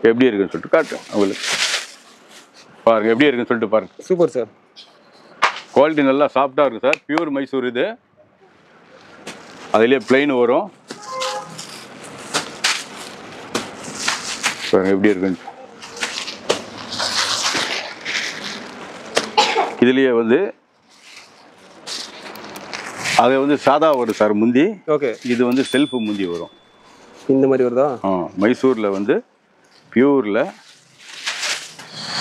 எப்படி இருக்குன்னு சொல்லிட்டு காட்டுறேன் அவங்களுக்கு. பாருங்கள் எப்படி இருக்குன்னு சொல்லிட்டு பாருங்கள். Super sir. குவாலிட்டி நல்லா சாஃப்டாக இருக்கும் சார். பியூர் மைசூர் இது. அதுலேயே பிளெயின் வரும். பாருங்கள் எப்படி இருக்குன்னு. இதுலேயே வந்து அது வந்து சாதா வரும் சார் முந்தி. ஓகே. இது வந்து செல்ஃப் முந்தி வரும். இந்த மாதிரி வருதா? மைசூரில் வந்து பியூரில்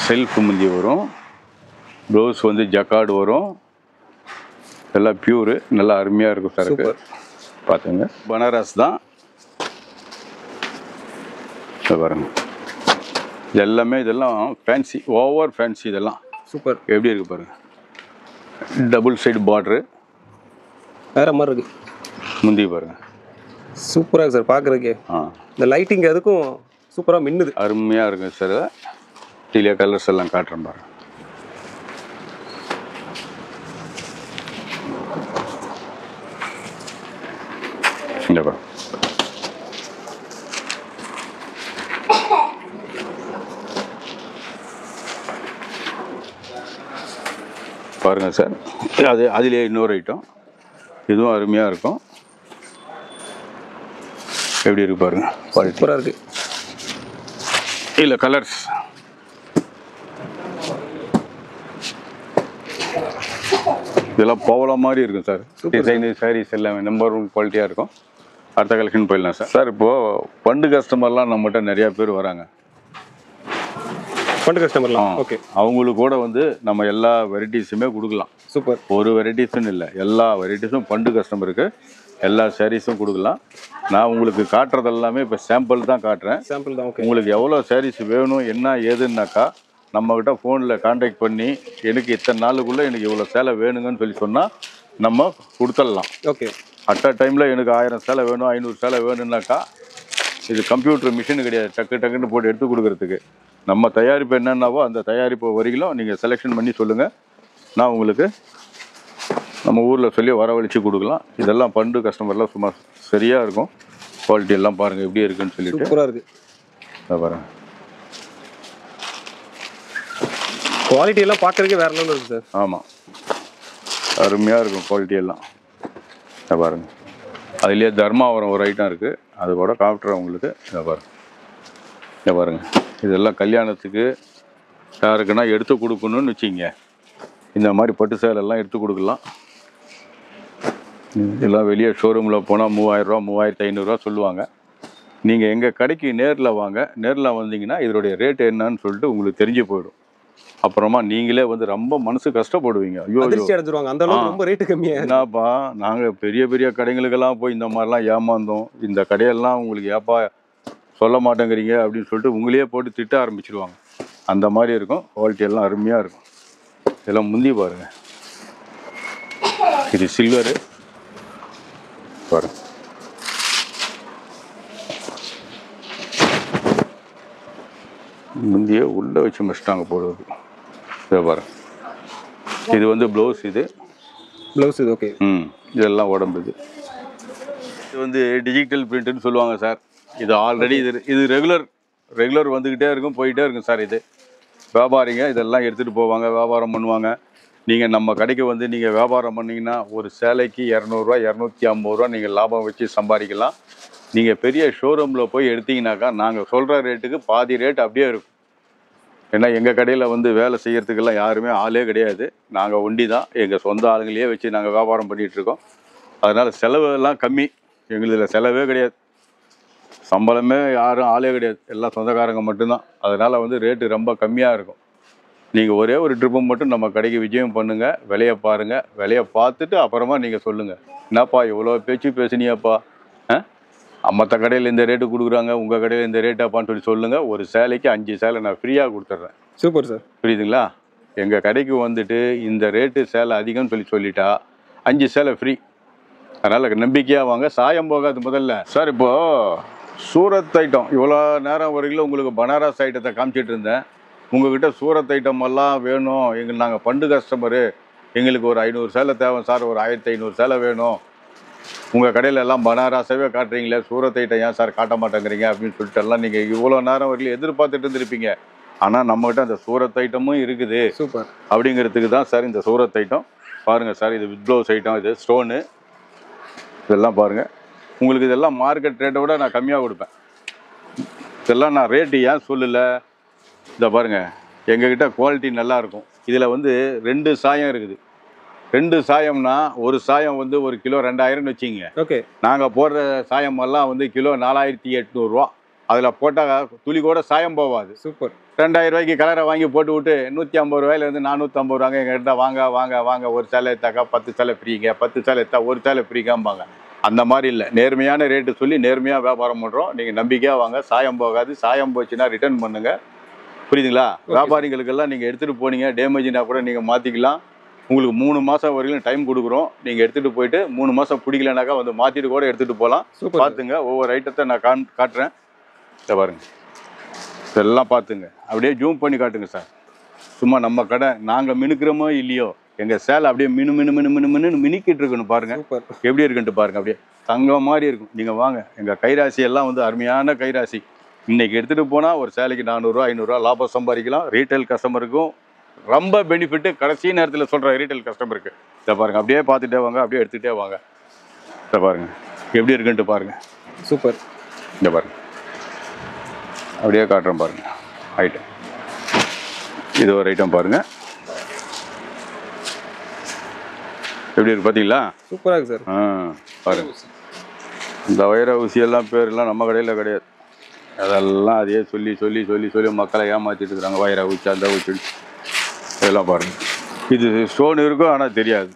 செல்ஃப் முந்தி வரும். ப்ளவுஸ் வந்து ஜக்கார்டு வரும். எல்லாம் பியூரு, நல்லா அருமையாக இருக்கும் சார். பார்த்துங்க பனாரஸ் தான் பாருங்க. எல்லாமே இதெல்லாம் ஃபேன்சி, ஓவர் ஃபேன்சி இதெல்லாம். சூப்பர். எப்படி இருக்குது பாருங்கள். டபுள் சைடு பார்ட்ரு வேறு மாதிரி இருக்குது. முந்தி பாருங்கள் சூப்பராக இருக்குது சார் பார்க்குறதுக்கே. இந்த லைட்டிங் அதுக்கும் சூப்பராக மின்னுது. அருமையாக இருக்குது சார். டீலியா கலர்ஸ் எல்லாம் காட்டுறேன் பாருங்கள். இந்த பாருங்க. பாருங்கள் சார். அதுலேயே இன்னொரு ஐட்டம். இதுவும் அருமையாக இருக்கும். எப்படி இருக்கு பாருங்கள். சூப்பராக இருக்குது. இல்லை கலர்ஸ் இதெல்லாம் பவள மாதிரி இருக்கும் சார். டிசைனு சாரீஸ் எல்லாமே நம்பர் 1 குவாலிட்டியாக இருக்கும். அடுத்த கலெக்ஷன் போயிடலாம் சார். சார் இப்போது பண்டு கஸ்டமர்லாம் நம்மகிட்ட நிறையா பேர் வராங்க. பண்டு கஸ்டமர்லாம் ஓகே. அவங்களுக்கு கூட வந்து நம்ம எல்லா வெரைட்டிஸுமே கொடுக்கலாம். சூப்பர். ஒரு வெரைட்டிஸுன்னு இல்லை, எல்லா வெரைட்டிஸும் பண்டு கஸ்டமருக்கு எல்லா சாரீஸும் கொடுக்கலாம். நான் உங்களுக்கு காட்டுறது எல்லாமே இப்போ சாம்பிள் தான் காட்டுறேன். சாம்பிள் தான். ஓகே. உங்களுக்கு எவ்வளோ சாரீஸ் வேணும் என்ன ஏதுன்னாக்கா நம்மக்கிட்ட ஃபோனில் கான்டாக்ட் பண்ணி எனக்கு இத்தனை நாளுக்குள்ளே எனக்கு இவ்வளோ சேலை வேணுங்கன்னு சொல்லி சொன்னால் நம்ம கொடுத்துடலாம். ஓகே. அட் அ டைமில் எனக்கு 1000 சேலை வேணும் 500 சேலை வேணும்னாக்கா இது கம்ப்யூட்டர் மிஷின் கிடையாது, டக்குன்னு போட்டு எடுத்து கொடுக்குறதுக்கு. நம்ம தயாரிப்பு என்னென்னாவோ அந்த தயாரிப்பு வரைக்கும் நீங்கள் செலெக்ஷன் பண்ணி சொல்லுங்கள். நான் உங்களுக்கு நம்ம ஊரில் சொல்லி வரவழைச்சி கொடுக்கலாம். இதெல்லாம் பண்டு கஸ்டமர்லாம் சும்மா சரியாக இருக்கும். குவாலிட்டி எல்லாம் பாருங்கள் எப்படி இருக்குன்னு சொல்லிட்டு. சூப்பராக இருக்குது. பாருங்கள் குவாலிட்டி எல்லாம் பார்க்குறதுக்கே வேறு லெவலில் இருக்குது சார். ஆமாம் அருமையாக இருக்கும் குவாலிட்டி எல்லாம். பாருங்கள் அதுலேயே தர்மாவரம் ஒரு ஐட்டம் இருக்குது, அது கூட காட்டுறேன் உங்களுக்கு. பாருங்கள் இதெல்லாம் கல்யாணத்துக்கு யாருக்குன்னா எடுத்து கொடுக்கணும்னு வச்சிங்க, இந்த மாதிரி பட்டு சேலெல்லாம் எடுத்து கொடுக்கலாம். இதெல்லாம் வெளியே ஷோரூமில் போனால் 3000 ரூபா 3500 சொல்லுவாங்க. நீங்கள் எங்கள் கடைக்கு நேரில் வாங்க. நேரில் வந்தீங்கன்னா இதனுடைய ரேட் என்னன்னு சொல்லிட்டு உங்களுக்கு தெரிஞ்சு போயிடும். அப்புறமா நீங்களே வந்து ரொம்ப மனசு கஷ்டப்படுவீங்க. ஐயோ அடைஞ்சிருவாங்க, அந்த அளவுக்கு ரொம்ப ரேட்டு கம்மியாக. என்னப்பா நாங்கள் பெரிய பெரிய கடைங்களுக்கெல்லாம் போய் இந்த மாதிரிலாம் ஏமாந்தோம், இந்த கடையெல்லாம் உங்களுக்கு ஏப்பா சொல்ல மாட்டேங்கிறீங்க அப்படின்னு சொல்லிட்டு உங்களையே போட்டு திட்ட ஆரம்பிச்சிடுவாங்க. அந்த மாதிரி இருக்கும். குவாலிட்டி எல்லாம் அருமையாக இருக்கும். இதெல்லாம் முந்தி பாருங்க. இது சில்வரு பாருங்க. முந்தியே உள்ளே வச்சு மஸ்டாங்க போடுவது. இதை பாருங்க. இது வந்து ப்ளவுஸ். இது ப்ளவுஸ். இது ஓகே. இதெல்லாம் உடம்பு. இது வந்து டிஜிட்டல் பிரிண்ட்டுன்னு சொல்லுவாங்க சார். இது ஆல்ரெடி இது ரெகுலர் வந்துக்கிட்டே இருக்கும், போயிட்டே இருக்கும் சார். இது வியாபாரிங்க இதெல்லாம் எடுத்துகிட்டு போவாங்க, வியாபாரம் பண்ணுவாங்க. நீங்கள் நம்ம கடைக்கு வந்து நீங்கள் வியாபாரம் பண்ணிங்கன்னா ஒரு சேலைக்கு 200 250 நீங்கள் லாபம் வச்சு சம்பாதிக்கலாம். நீங்கள் பெரிய ஷோரூமில் போய் எடுத்தீங்கன்னாக்கா நாங்கள் சொல்கிற ரேட்டுக்கு பாதி ரேட் அப்படியே இருக்கும். ஏன்னா எங்கள் கடையில் வந்து வேலை செய்கிறதுக்கெல்லாம் யாருமே ஆளே கிடையாது. நாங்கள் ஒண்டி தான், எங்கள் சொந்த ஆளுங்களையே வச்சு நாங்கள் வியாபாரம் பண்ணிகிட்ருக்கோம். அதனால் செலவு எல்லாம் கம்மி. எங்களுதில் செலவே கிடையாது, சம்பளமே யாரும் ஆளே கிடையாது, எல்லாம் சொந்தக்காரங்க மட்டும்தான். அதனால் வந்து ரேட்டு ரொம்ப கம்மியாக இருக்கும். நீங்கள் ஒரே ஒரு ட்ரிப்பு மட்டும் நம்ம கடைக்கு விஜயம் பண்ணுங்கள், விலையை பாருங்கள். விலையை பார்த்துட்டு அப்புறமா நீங்கள் சொல்லுங்கள், என்னப்பா இவ்வளோ பேச்சு பேசுனியாப்பா, மற்ற கடையில் இந்த ரேட்டு கொடுக்குறாங்க, உங்கள் கடையில் இந்த ரேட்டாப்பான்னு சொல்லி சொல்லுங்கள். ஒரு சேலைக்கு 5 சேலை நான் ஃப்ரீயாக கொடுத்துட்றேன். Super sir. புரியுதுங்களா? எங்கள் கடைக்கு வந்துட்டு இந்த ரேட்டு சேலை அதிகம்னு சொல்லிட்டா 5 சேலை ஃப்ரீ. அதனால் நம்பிக்கையாக வாங்க, சாயம் போகாது. முதல்ல சார் இப்போது சூரத் ஐட்டம் இவ்வளோ நேரம் வரைக்கும் உங்களுக்கு பனாரஸ் ஐட்டத்தை காமிச்சிட்டு இருந்தேன். உங்கள்கிட்ட சூரத் ஐட்டம் எல்லாம் வேணும், நாங்கள் பண்டு கஸ்டமரு, எங்களுக்கு ஒரு 500 சேலை தேவை சார், ஒரு 1500 சேலை வேணும், உங்கள் கடையில் எல்லாம் பனாரஸாகவே காட்டுறீங்களே, சூரத் ஐட்டம் ஏன் சார் காட்ட மாட்டேங்கிறீங்க அப்படின்னு சொல்லிட்டு எல்லாம் நீங்கள் இவ்வளோ நேரம் வரைக்கும் எதிர்பார்த்துட்டு இருந்திருப்பீங்க. ஆனால் நம்மகிட்ட அந்த சூரத் ஐட்டமும் இருக்குது. சூப்பர். அப்படிங்கிறதுக்கு தான் சார் இந்த சூரத் ஐட்டம். பாருங்கள் சார், இது வித் ப்ளவுஸ் ஐட்டம், இது ஸ்டோனு, இதெல்லாம் பாருங்கள். உங்களுக்கு இதெல்லாம் மார்க்கெட் ரேட்டை விட நான் கம்மியாக கொடுப்பேன். இதெல்லாம் நான் ரேட்டு ஏன் சொல்லலை, இதை பாருங்கள், எங்ககிட்ட குவாலிட்டி நல்லாயிருக்கும். இதில் வந்து 2 சாயம் இருக்குது. 2 சாயம்னா ஒரு சாயம் வந்து ஒரு கிலோ 2000ன்னு வச்சிங்க. ஓகே. நாங்கள் போடுற சாயமெல்லாம் வந்து கிலோ 4800 ரூபா. அதில் போட்டால் துளி கூட சாயம் போகாது. சூப்பர். 2000 ரூபாய்க்கு கலரை வாங்கி போட்டு விட்டு 150 ரூபாயிலேருந்து 450 ரூபாங்க எங்கள்கிட்ட வாங்க வாங்க வாங்க, ஒரு சேலை எடுத்தாக்கா 10 சேலை ஃப்ரீங்க, 10 சேலை எடுத்தா ஒரு சேலை ஃப்ரீக்காம்பாங்க. அந்த மாதிரி இல்லை, நேர்மையான ரேட்டு சொல்லி நேர்மையாக வியாபாரம் பண்ணுறோம். நீங்கள் நம்பிக்கையாக வாங்க, சாயம் போகாது. சாயம் போச்சுன்னா ரிட்டர்ன் பண்ணுங்கள். புரியுதுங்களா? வியாபாரிகளுக்கெல்லாம் நீங்கள் எடுத்துகிட்டு போனீங்க டேமேஜ்னா கூட நீங்கள் மாற்றிக்கலாம். உங்களுக்கு 3 மாதம் வரைக்கும் டைம் கொடுக்குறோம். நீங்கள் எடுத்துகிட்டு போயிட்டு 3 மாதம் பிடிக்கலனாக்கா வந்து மாற்றிட்டு கூட எடுத்துகிட்டு போகலாம். பார்த்துங்க, ஒவ்வொரு ஐட்டத்தை நான் காட்டுறேன். இதை பாருங்க, இதெல்லாம் பார்த்துங்க, அப்படியே ஜூம் பண்ணி காட்டுங்க சார். சும்மா நம்ம கடை நாங்கள் மினுக்கிறோமோ இல்லையோ, எங்கள் சேலை அப்படியே மினு மினு மினு மினு மினு மினுக்கிட்டு இருக்குன்னு பாருங்கள். எப்படி இருக்குன்ட்டு பாருங்கள், அப்படியே தங்கம் மாதிரி இருக்கும். நீங்கள் வாங்க, எங்கள் கைராசி எல்லாம் வந்து அருமையான கைராசி. இன்றைக்கி எடுத்துகிட்டு போனால் ஒரு சேலைக்கு 400 ரூபா 500 ரூபா லாபம் சம்பாதிக்கலாம். ரீட்டைல் கஸ்டமருக்கும் ரொம்ப பெனிஃபிட்டு. கடைசி நேரத்தில் சொல்கிற ரீட்டைல் கஸ்டமருக்கு இதை பாருங்கள், அப்படியே பார்த்துட்டே வாங்க, அப்படியே எடுத்துகிட்டே வாங்க. இதை பாருங்கள் எப்படி இருக்குன்ட்டு பாருங்கள். சூப்பர். இதை பாருங்கள், அப்படியே காட்டுறேன் பாருங்கள் ஐட்டம். இது ஒரு ஐட்டம் பாருங்கள், எப்படி இருக்கு பார்த்தீங்களா? சூப்பராக இருக்கு சார். பாருங்கள், இந்த வைர ஊசியெல்லாம் பேரெல்லாம் நம்ம கடையில் கிடையாது. அதெல்லாம் அதையே சொல்லி சொல்லி சொல்லி சொல்லி மக்களை ஏமாற்றிட்டு இருக்கிறாங்க. வைர ஊசி, அந்த ஊசி, இதெல்லாம் பாருங்கள். இது ஸ்டோன் இருக்கும் ஆனால் தெரியாது,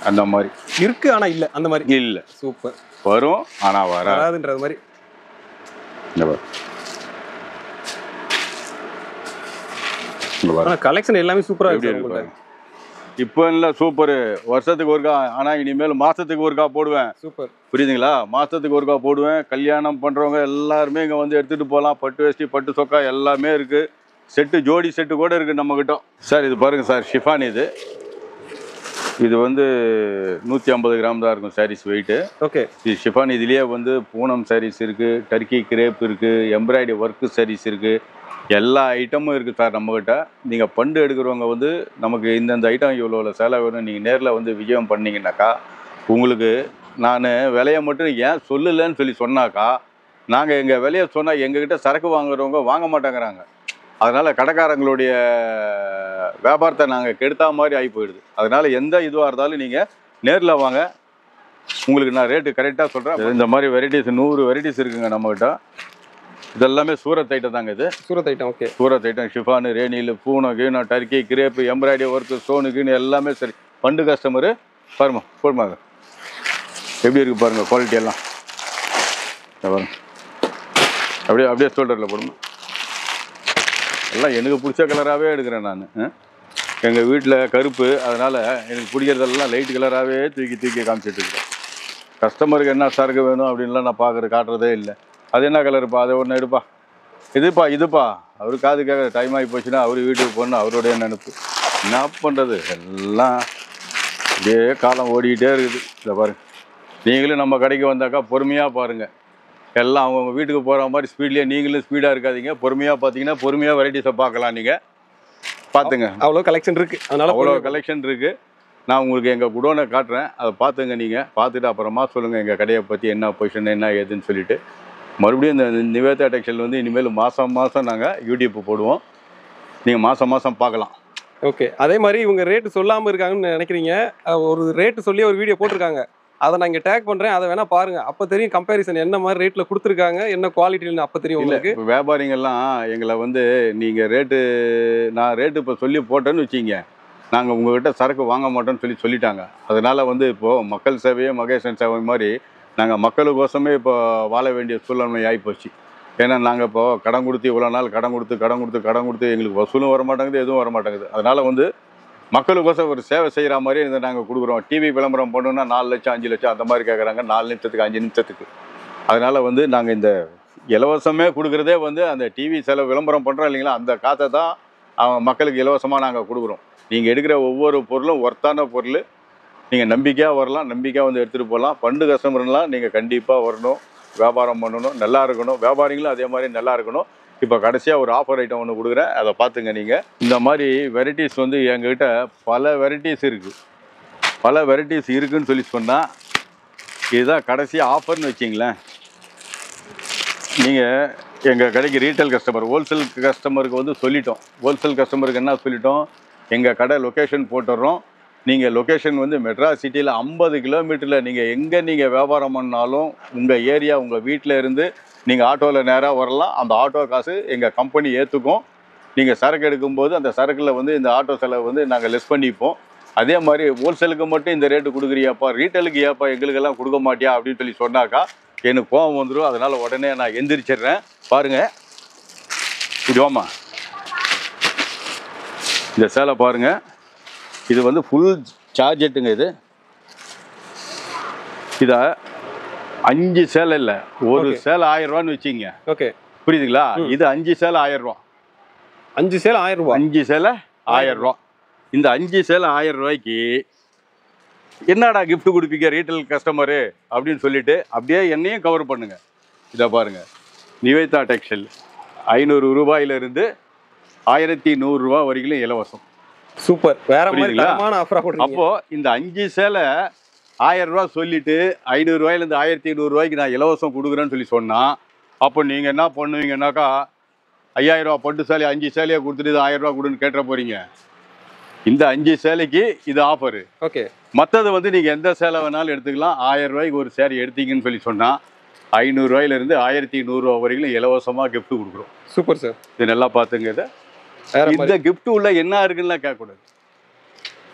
அந்த மாதிரி இருக்குது ஆனால் இல்லை, அந்த மாதிரி இல்லை. சூப்பர். வரும் ஆனால் வராதுன்றது மாதிரி. கலெக்ஷன் எல்லாமே சூப்பராக இருக்கு. இப்போ இல்லை சூப்பரு, வருஷத்துக்கு ஒருக்கா. ஆனால் இனிமேல் மாதத்துக்கு ஒருக்கா போடுவேன். சூப்பர். புரியுதுங்களா? மாதத்துக்கு ஒருக்கா போடுவேன். கல்யாணம் பண்ணுறவங்க எல்லாருமே இங்கே வந்து எடுத்துகிட்டு போகலாம். பட்டு வேஷ்டி, பட்டு சொக்கா எல்லாமே இருக்குது. செட்டு, ஜோடி செட்டு கூட இருக்குது நம்மக்கிட்ட. சார் இது பாருங்கள் சார், ஷிஃபான். இது வந்து 150 கிராம் தான் இருக்கும் சாரீஸ் வெயிட்டு. ஓகே. இது ஷிஃபான். இதுலேயே வந்து பூனம் சாரீஸ் இருக்குது, டர்க்கி கிரேப் இருக்குது, எம்ப்ராய்டரி ஒர்க்கு சாரீஸ் இருக்குது, எல்லா ஐட்டமும் இருக்குது சார் நம்மக்கிட்ட. நீங்கள் பண்டு எடுக்கிறவங்க வந்து நமக்கு இந்தந்த ஐட்டம் இவ்வளோ சேலை வேணும், நீங்கள் நேரில் வந்து விஜயம் பண்ணிங்கனாக்கா உங்களுக்கு நான் விலையை மட்டும் ஏன் சொல்லலைன்னு சொன்னாக்கா, நாங்கள் எங்கள் விலையை சொன்னால் எங்ககிட்ட சரக்கு வாங்குறவங்க வாங்க மாட்டேங்கிறாங்க. அதனால் கடைக்காரங்களுடைய வியாபாரத்தை நாங்கள் கெடுத்தா மாதிரி ஆகி போயிடுது. அதனால் எந்த இதுவாக இருந்தாலும் நீங்கள் நேரில் வாங்க, உங்களுக்கு நான் ரேட்டு கரெக்டாக சொல்கிறேன். இந்த மாதிரி வெரைட்டிஸ் 100 வெரைட்டிஸ் இருக்குங்க நம்மக்கிட்ட. இதெல்லாமே சூரத் ஐட்டம் தாங்க. இது Surat item. Okay. Surat item, chiffon, ரேனியில், பூனை கீனோ, Turkey crepe, embroidery work, stone கீனு எல்லாமே சரி. பண்டு கஸ்டமரு பாருமா, போடுமாங்க எப்படி இருக்குது பாருங்கள் குவாலிட்டி எல்லாம். பாருங்க, அப்படியே அப்படியே ஷோல்டரில் போடுமா. எல்லாம் எனக்கு பிடிச்ச கலராகவே எடுக்கிறேன் நான். எங்கள் வீட்டில் கருப்பு, அதனால் எனக்கு பிடிக்கிறதெல்லாம் லைட் கலராகவே தூக்கி தூக்கி காமிச்சிட்டு இருக்கிறேன். கஸ்டமருக்கு என்ன சரக்கு வேணும் அப்படின்லாம் நான் காட்டுறதே இல்லை. அது என்ன கலருப்பா, அதை ஒன்று எடுப்பா, இதுப்பா அவரு காது கேட்க டைம் ஆகி போச்சுன்னா அவரு வீட்டுக்கு போகணும், அவருடைய நினைப்பு. என்ன பண்ணுறது, எல்லாம் அப்படியே காலம் ஓடிக்கிட்டே இருக்குது. இதை பாருங்கள், நீங்களும் நம்ம கடைக்கு வந்தாக்கா பொறுமையாக பாருங்கள். எல்லாம் அவங்க வீட்டுக்கு போகிற மாதிரி ஸ்பீட்லேயே நீங்களும் ஸ்பீடாக இருக்காதீங்க. பொறுமையாக பார்த்தீங்கன்னா பொறுமையாக வெரைட்டிஸை பார்க்கலாம். நீங்கள் பார்த்துங்க, அவ்வளோ கலெக்ஷன் இருக்குது. அதனால் அவ்வளோ கலெக்ஷன் இருக்குது. நான் உங்களுக்கு எங்கள் குடோனை காட்டுறேன், அதை பார்த்துங்க. நீங்கள் பார்த்துட்டு அப்புறமா சொல்லுங்கள் எங்கள் கடையை பற்றி என்ன பொசிஷன் என்ன ஏதுன்னு சொல்லிவிட்டு. மறுபடியும் இந்த நிவேதா டெக்ஸ்டைல் வந்து இனிமேல் மாதம் நாங்கள் யூடியூப் போடுவோம். நீங்கள் மாதம் பார்க்கலாம். ஓகே. அதே மாதிரி இவங்க ரேட்டு சொல்லாமல் இருக்காங்கன்னு நினைக்கிறீங்க. ஒரு ரேட்டு சொல்லி ஒரு வீடியோ போட்டிருக்காங்க, அதை நான் இங்கே டேக் பண்ணுறேன், அதை வேணால் பாருங்கள். அப்போ தெரியும் கம்பேரிசன் என்ன மாதிரி ரேட்டில் கொடுத்துருக்காங்க, என்ன குவாலிட்டின்னு அப்போ தெரியும் உங்களுக்கு. இப்போ வியாபாரிங்கள்லாம் எங்களை வந்து நீங்கள் நான் ரேட்டு இப்போ சொல்லி போட்டேன்னு வச்சிங்க, நாங்கள் உங்கள்கிட்ட சரக்கு வாங்க மாட்டோம்னு சொல்லிட்டாங்க. அதனால் வந்து இப்போது மக்கள் சேவையே மகேசன் சேவை மாதிரி நாங்கள் மக்களுக்கோசமே இப்போ வாழ வேண்டிய சூழ்நிலை ஆகிப்போச்சு. ஏன்னா நாங்கள் இப்போ கடன் கொடுத்து இவ்வளோ நாள் கடன் கொடுத்து எங்களுக்கு வசூலும் வர மாட்டேங்குது, எதுவும் வர மாட்டேங்குது. அதனால் வந்து மக்களுக்கோசம் ஒரு சேவை செய்கிற மாதிரி இதை நாங்கள் கொடுக்குறோம். டிவி விளம்பரம் பண்ணணுன்னா 4 லட்சம் 5 லட்சம் அந்த மாதிரி கேட்குறாங்க, 4 நிமிஷத்துக்கு 5 நிமிஷத்துக்கு. அதனால் வந்து நாங்கள் இந்த இலவசமே கொடுக்குறதே வந்து அந்த டிவி செலவு விளம்பரம் பண்ணுறோம் இல்லைங்களா, அந்த காசை தான் மக்களுக்கு இலவசமாக நாங்கள் கொடுக்குறோம். நீங்கள் எடுக்கிற ஒவ்வொரு பொருளும் ஒர்த்தான பொருள். நீங்கள் நம்பிக்கையாக வரலாம், நம்பிக்கையாக வந்து எடுத்துகிட்டு போகலாம். பண்டு கஸ்டமர்லாம் நீங்கள் கண்டிப்பாக வரணும், வியாபாரம் பண்ணணும், நல்லா இருக்கணும். வியாபாரிகளும் அதே மாதிரி நல்லா இருக்கணும். இப்போ கடைசியாக ஒரு ஆஃபர் ஐட்டம் ஒன்று கொடுக்குறேன், அதை பார்த்துங்க. நீங்கள் இந்த மாதிரி வெரைட்டிஸ் வந்து எங்ககிட்ட பல வெரைட்டிஸ் இருக்குது. பல வெரைட்டிஸ் இருக்குதுன்னு சொல்லி சொன்னால் இதுதான் கடைசியாக ஆஃபர்னு வச்சிங்களேன். நீங்கள் எங்கள் கடைக்கு ரீட்டைல் கஸ்டமர், ஹோல்சேல் கஸ்டமருக்கு வந்து சொல்லிட்டோம். ஹோல்சேல் கஸ்டமருக்கு என்ன சொல்லிட்டோம், எங்கள் கடை லொக்கேஷன் போட்டுடுறோம். நீங்கள் லொக்கேஷன் வந்து மெட்ராஸ் சிட்டியில் 50 கிலோமீட்டரில் நீங்கள் எங்கே நீங்கள் வியாபாரம் பண்ணாலும் உங்கள் ஏரியா உங்கள் வீட்டில் இருந்து நீங்கள் ஆட்டோவில் நேராக வரலாம். அந்த ஆட்டோ காசு எங்கள் கம்பெனி ஏற்றுக்கும். நீங்கள் சரக்கு எடுக்கும்போது அந்த சரக்கில் வந்து இந்த ஆட்டோ செலவு வந்து நாங்கள் லெஸ் பண்ணிப்போம். அதே மாதிரி ஹோல்சேலுக்கு மட்டும் இந்த ரேட்டு கொடுக்குறியாப்பா, ரீட்டைலுக்கு ஏப்பா எங்களுக்கெல்லாம் கொடுக்க மாட்டியா அப்படின்னு சொல்லி சொன்னாக்கா எனக்கு கோபம் வந்துடும். அதனால் உடனே நான் எந்திரிச்சிடுறேன். பாருங்கள், இதுவாமா இந்த சேலை பாருங்கள். இது வந்து ஃபுல் சார்ஜெட்டுங்க. இதை 5 சேலை இல்லை, ஒரு சேலை 1000 ரூபான்னு வச்சுங்க. ஓகே, புரியுதுங்களா? இது 5 சேலை 1000 ரூபா. 5 சேலை 1000 ரூபா. 5 சேலை 1000 ரூபா. இந்த 5 சேலை 1000 ரூபாய்க்கு என்னடா கிஃப்ட் கொடுப்பீங்க ரீட்டைல் கஸ்டமரு அப்படின்னு சொல்லிட்டு அப்படியே என்னையும் கவர் பண்ணுங்க. இதை பாருங்க, நிவேதா டெக்ஸ்டைல் 500 ரூபாயிலிருந்து 1100 ரூபா வரைக்கும் இலவசம். சூப்பர், வேற மாதிரி தரமான ஆஃபரா போடுறீங்க. அப்போ இந்த 5 சேலை 1000 ரூபா சொல்லிட்டு 500 ரூபாயிலேருந்து 1500 ரூபாய்க்கு நான் இலவசம் கொடுக்குறேன்னு சொல்லி சொன்னா, அப்போ நீங்க என்ன பண்ணுவீங்கன்னாக்கா 5000 ரூபா பட்டு சேலை 5 சேலையை கொடுத்துட்டு இது 1000 ரூபா கொடுன்னு கேட்ட போறீங்க. இந்த 5 சேலைக்கு இது ஆஃபரு. ஓகே, மற்றது வந்து நீங்க எந்த சேலை வேணாலும் எடுத்துக்கலாம். 1000 ரூபாய்க்கு ஒரு சேலை எடுத்தீங்கன்னு சொல்லி சொன்னா 500 ரூபாயிலிருந்து 1100 ரூபா வரைக்கும் இலவசமா கிஃப்ட் கொடுக்குறோம். சூப்பர் சார், இது நல்லா பார்த்துங்க. இதை இந்த கிஃப்ட் உள்ள என்ன இருக்குன்னு கேட்கக்கூடாது.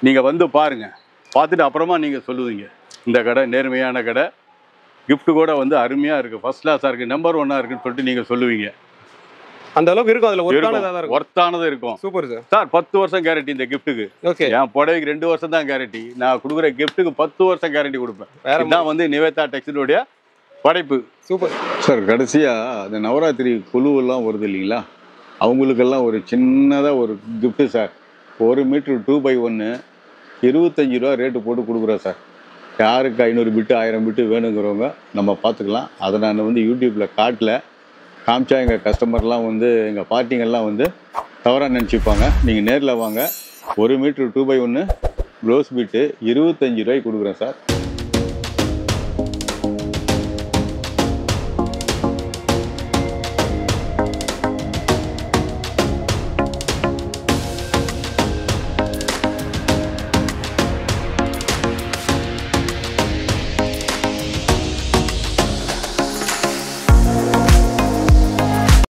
நீங்க வந்து பாருங்க, பார்த்துட்டு அப்புறமா நீங்க சொல்லுவீங்க இந்த கடை நேர்மையான கடை, கிஃப்ட் கூட வந்து அருமையா இருக்கு, ஃபர்ஸ்ட் கிளாஸா இருக்கு, நம்பர் 1 இருக்குன்னு சொல்லிட்டு நீங்க சொல்லுவீங்க. அந்த அளவுக்கு இருக்கும், அதுல ஒர்த்தானது இருக்கும். Super sir. சார் 10 வருஷம் கேரண்டி இந்த கிஃப்ட்டுக்கு. ஓகே, என் புடவைக்கு 2 வருஷம் தான் கேரண்டி. நான் கொடுக்குற கிஃப்ட்டுக்கு 10 வருஷம் கேரண்டி கொடுப்பேன். இதுதான் வந்து நிவேதா டெக்ஸ்டைலுடைய படைப்பு. Super sir. கடைசியாக அந்த நவராத்திரி குழுவெல்லாம் வருது இல்லைங்களா, அவங்களுக்கெல்லாம் ஒரு சின்னதாக ஒரு கிஃப்ட்டு சார். 1 மீட்ரு 2x1 25 ரூபா ரேட்டு போட்டு கொடுக்குறேன் சார். யாருக்கு 500 பிட்டு 1000 பிட்டு வேணுங்கிறவங்க நம்ம பார்த்துக்கலாம். அதை நான் வந்து யூடியூப்பில் காமிச்சா எங்கள் கஸ்டமர்லாம் வந்து எங்கள் பார்ட்டிங்கெல்லாம் வந்து தவறாக நினச்சிப்பாங்க. நீங்கள் நேரில் வாங்க. 1 மீட்ரு 2x1 ப்ளவுஸ் பிட்டு 25 ரூபாய்க்கு கொடுக்குறேன் சார்.